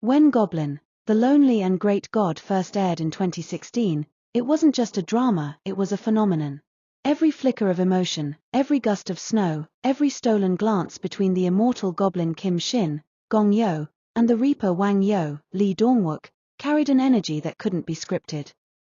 When Goblin, The Lonely and Great God first aired in 2016, it wasn't just a drama, it was a phenomenon. Every flicker of emotion, every gust of snow, every stolen glance between the immortal Goblin Kim Shin, Gong Yoo, and the Reaper Wang Yo, Lee Dong-wook, carried an energy that couldn't be scripted.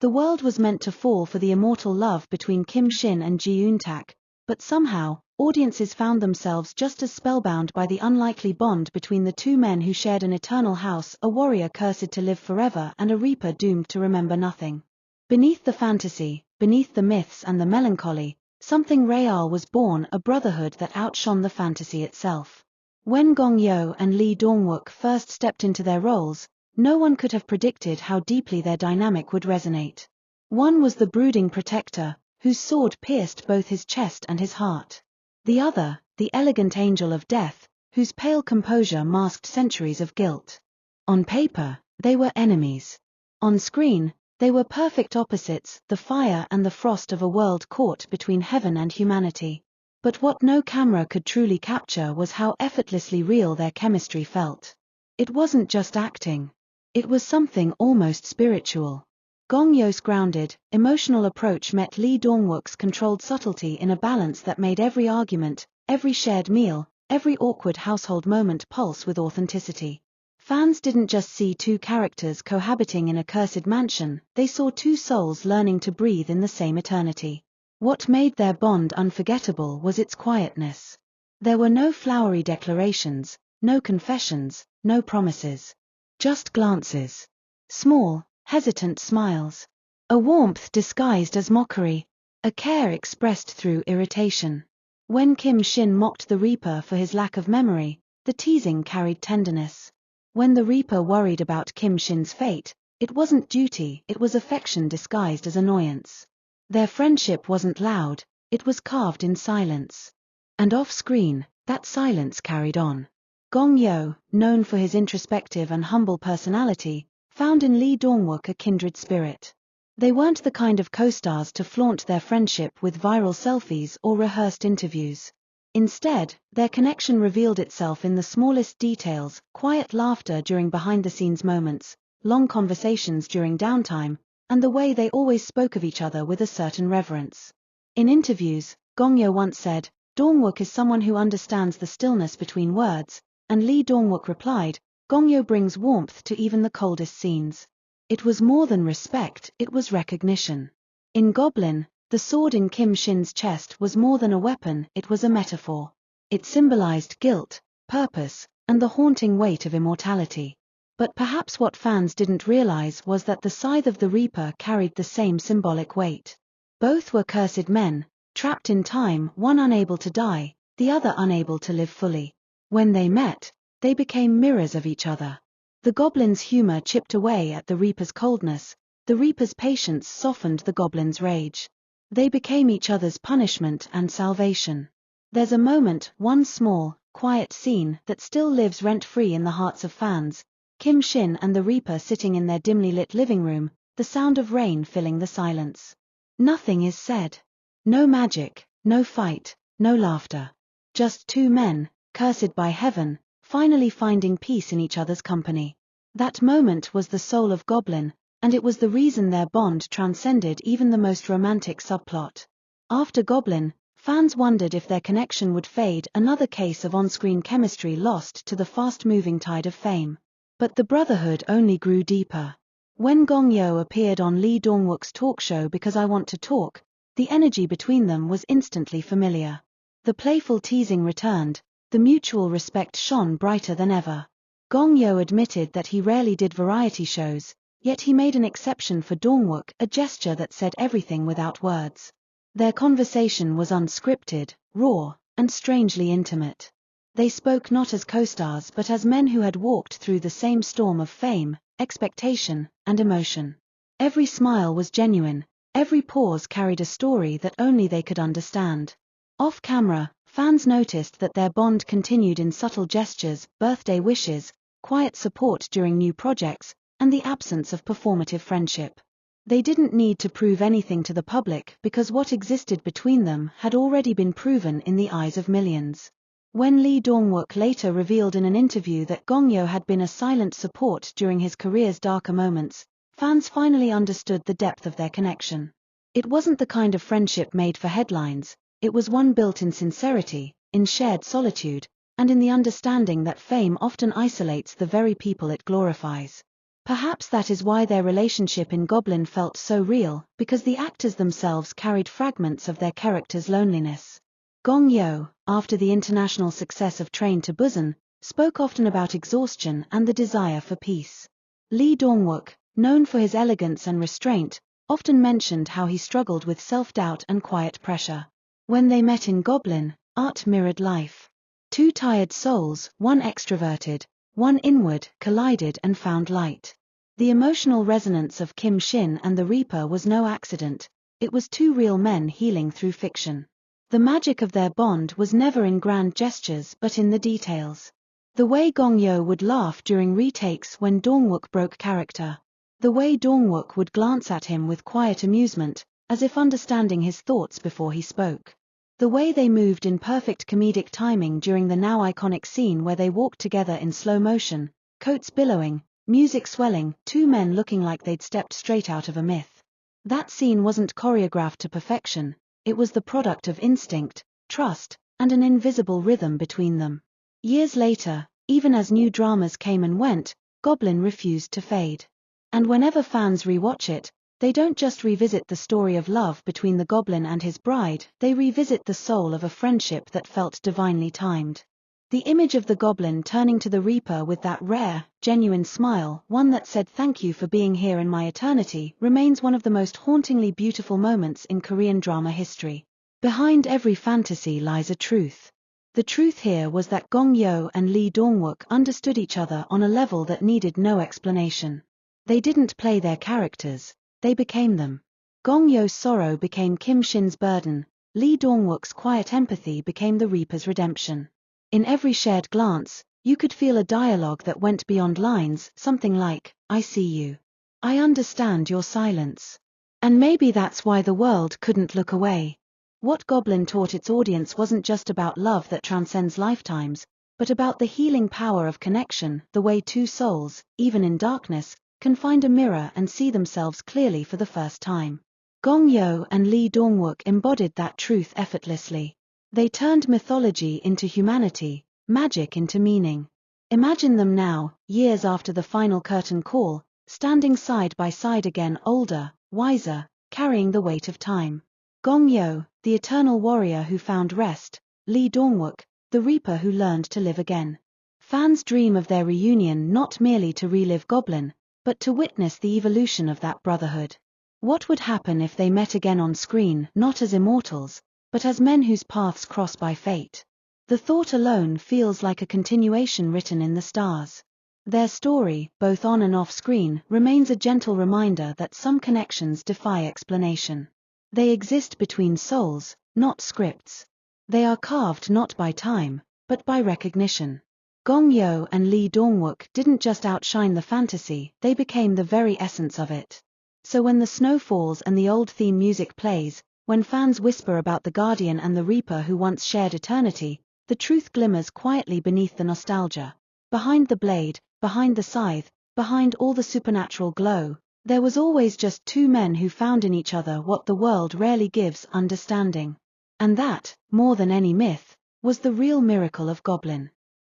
The world was meant to fall for the immortal love between Kim Shin and Ji Eun-tak, but somehow, audiences found themselves just as spellbound by the unlikely bond between the two men who shared an eternal house, a warrior cursed to live forever and a reaper doomed to remember nothing. Beneath the fantasy, beneath the myths and the melancholy, something real was born, a brotherhood that outshone the fantasy itself. When Gong Yoo and Lee Dong-wook first stepped into their roles, no one could have predicted how deeply their dynamic would resonate. One was the brooding protector, whose sword pierced both his chest and his heart. The other, the elegant angel of death, whose pale composure masked centuries of guilt. On paper, they were enemies. On screen, they were perfect opposites, the fire and the frost of a world caught between heaven and humanity. But what no camera could truly capture was how effortlessly real their chemistry felt. It wasn't just acting. It was something almost spiritual. Gong Yoo's grounded, emotional approach met Lee Dong-wook's controlled subtlety in a balance that made every argument, every shared meal, every awkward household moment pulse with authenticity. Fans didn't just see two characters cohabiting in a cursed mansion, they saw two souls learning to breathe in the same eternity. What made their bond unforgettable was its quietness. There were no flowery declarations, no confessions, no promises. Just glances. Small, hesitant smiles. A warmth disguised as mockery. A care expressed through irritation. When Kim Shin mocked the Reaper for his lack of memory, the teasing carried tenderness. When the Reaper worried about Kim Shin's fate, it wasn't duty, it was affection disguised as annoyance. Their friendship wasn't loud, it was carved in silence. And off-screen, that silence carried on. Gong Yoo, known for his introspective and humble personality, found in Lee Dong-wook a kindred spirit. They weren't the kind of co-stars to flaunt their friendship with viral selfies or rehearsed interviews. Instead, their connection revealed itself in the smallest details, quiet laughter during behind-the-scenes moments, long conversations during downtime, and the way they always spoke of each other with a certain reverence. In interviews, Gong Yoo once said, "Dong-wook is someone who understands the stillness between words," and Lee Dong-wook replied, "Gong Yoo brings warmth to even the coldest scenes." It was more than respect, it was recognition. In Goblin, the sword in Kim Shin's chest was more than a weapon, it was a metaphor. It symbolized guilt, purpose, and the haunting weight of immortality. But perhaps what fans didn't realize was that the scythe of the Reaper carried the same symbolic weight. Both were cursed men, trapped in time, one unable to die, the other unable to live fully. When they met, they became mirrors of each other. The Goblin's humor chipped away at the Reaper's coldness, the Reaper's patience softened the Goblin's rage. They became each other's punishment and salvation. There's a moment, one small, quiet scene, that still lives rent-free in the hearts of fans. Kim Shin and the Reaper sitting in their dimly lit living room, the sound of rain filling the silence. Nothing is said. No magic, no fight, no laughter. Just two men, cursed by heaven, finally finding peace in each other's company. That moment was the soul of Goblin, and it was the reason their bond transcended even the most romantic subplot. After Goblin, fans wondered if their connection would fade, another case of on-screen chemistry lost to the fast-moving tide of fame. But the Brotherhood only grew deeper. When Gong Yoo appeared on Lee Dong-wook's talk show Because I Want to Talk, the energy between them was instantly familiar. The playful teasing returned, the mutual respect shone brighter than ever. Gong Yoo admitted that he rarely did variety shows, yet he made an exception for Dong-wook, a gesture that said everything without words. Their conversation was unscripted, raw, and strangely intimate. They spoke not as co-stars but as men who had walked through the same storm of fame, expectation, and emotion. Every smile was genuine, every pause carried a story that only they could understand. Off-camera, fans noticed that their bond continued in subtle gestures, birthday wishes, quiet support during new projects, and the absence of performative friendship. They didn't need to prove anything to the public because what existed between them had already been proven in the eyes of millions. When Lee Dong-wook later revealed in an interview that Gong Yoo had been a silent support during his career's darker moments, fans finally understood the depth of their connection. It wasn't the kind of friendship made for headlines, it was one built in sincerity, in shared solitude, and in the understanding that fame often isolates the very people it glorifies. Perhaps that is why their relationship in Goblin felt so real, because the actors themselves carried fragments of their characters' loneliness. Gong Yoo, after the international success of Train to Busan, spoke often about exhaustion and the desire for peace. Lee Dong-wook, known for his elegance and restraint, often mentioned how he struggled with self-doubt and quiet pressure. When they met in Goblin, art mirrored life. Two tired souls, one extroverted, one inward, collided and found light. The emotional resonance of Kim Shin and the Reaper was no accident, it was two real men healing through fiction. The magic of their bond was never in grand gestures but in the details. The way Gong Yoo would laugh during retakes when Dong-wook broke character. The way Dong-wook would glance at him with quiet amusement, as if understanding his thoughts before he spoke. The way they moved in perfect comedic timing during the now iconic scene where they walked together in slow motion, coats billowing, music swelling, two men looking like they'd stepped straight out of a myth. That scene wasn't choreographed to perfection. It was the product of instinct, trust, and an invisible rhythm between them. Years later, even as new dramas came and went, Goblin refused to fade. And whenever fans rewatch it, they don't just revisit the story of love between the Goblin and his bride, they revisit the soul of a friendship that felt divinely timed. The image of the Goblin turning to the Reaper with that rare, genuine smile, one that said "thank you for being here in my eternity," remains one of the most hauntingly beautiful moments in Korean drama history. Behind every fantasy lies a truth. The truth here was that Gong Yoo and Lee Dong-wook understood each other on a level that needed no explanation. They didn't play their characters, they became them. Gong Yoo's sorrow became Kim Shin's burden, Lee Dong-wook's quiet empathy became the Reaper's redemption. In every shared glance, you could feel a dialogue that went beyond lines, something like, "I see you. I understand your silence." And maybe that's why the world couldn't look away. What Goblin taught its audience wasn't just about love that transcends lifetimes, but about the healing power of connection, the way two souls, even in darkness, can find a mirror and see themselves clearly for the first time. Gong Yoo and Lee Dong-wook embodied that truth effortlessly. They turned mythology into humanity, magic into meaning. Imagine them now, years after the final curtain call, standing side by side again, older, wiser, carrying the weight of time. Gong Yoo, the eternal warrior who found rest, Lee Dong-wook, the Reaper who learned to live again. Fans dream of their reunion not merely to relive Goblin, but to witness the evolution of that brotherhood. What would happen if they met again on screen, not as immortals, but as men whose paths cross by fate? The thought alone feels like a continuation written in the stars. Their story, both on and off screen, remains a gentle reminder that some connections defy explanation. They exist between souls, not scripts. They are carved not by time, but by recognition. Gong Yoo and Lee Dong-wook didn't just outshine the fantasy, they became the very essence of it. So when the snow falls and the old theme music plays, when fans whisper about the Guardian and the Reaper who once shared eternity, the truth glimmers quietly beneath the nostalgia. Behind the blade, behind the scythe, behind all the supernatural glow, there was always just two men who found in each other what the world rarely gives: understanding. And that, more than any myth, was the real miracle of Goblin.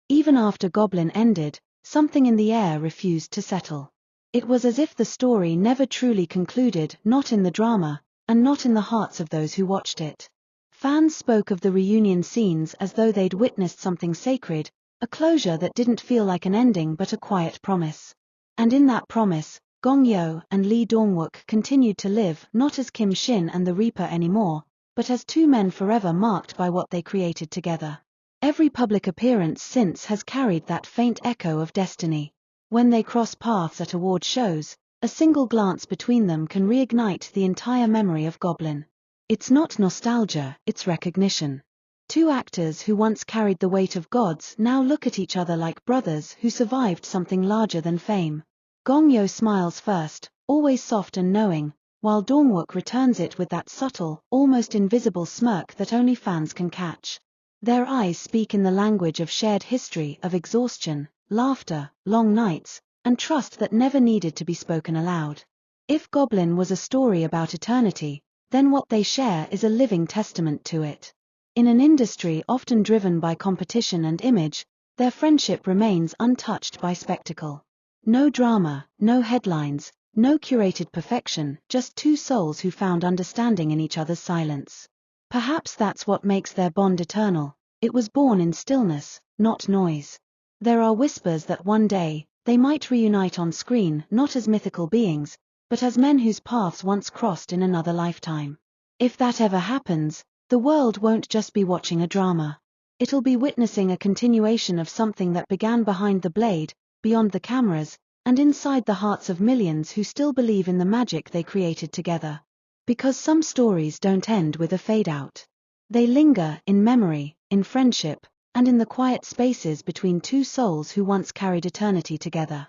Even after Goblin ended, something in the air refused to settle. It was as if the story never truly concluded, not in the drama, and not in the hearts of those who watched it. Fans spoke of the reunion scenes as though they'd witnessed something sacred, a closure that didn't feel like an ending but a quiet promise. And in that promise, Gong Yoo and Lee Dong-wook continued to live, not as Kim Shin and the Reaper anymore, but as two men forever marked by what they created together. Every public appearance since has carried that faint echo of destiny. When they cross paths at award shows, a single glance between them can reignite the entire memory of Goblin. It's not nostalgia, it's recognition. Two actors who once carried the weight of gods now look at each other like brothers who survived something larger than fame. Gong Yoo smiles first, always soft and knowing, while Dong-wook returns it with that subtle, almost invisible smirk that only fans can catch. Their eyes speak in the language of shared history, of exhaustion, laughter, long nights, and trust that never needed to be spoken aloud. If Goblin was a story about eternity, then what they share is a living testament to it. In an industry often driven by competition and image, their friendship remains untouched by spectacle. No drama, no headlines, no curated perfection, just two souls who found understanding in each other's silence. Perhaps that's what makes their bond eternal. It was born in stillness, not noise. There are whispers that one day, they might reunite on screen, not as mythical beings, but as men whose paths once crossed in another lifetime. If that ever happens, the world won't just be watching a drama. It'll be witnessing a continuation of something that began behind the blade, beyond the cameras, and inside the hearts of millions who still believe in the magic they created together. Because some stories don't end with a fade-out. They linger in memory, in friendship, and in the quiet spaces between two souls who once carried eternity together.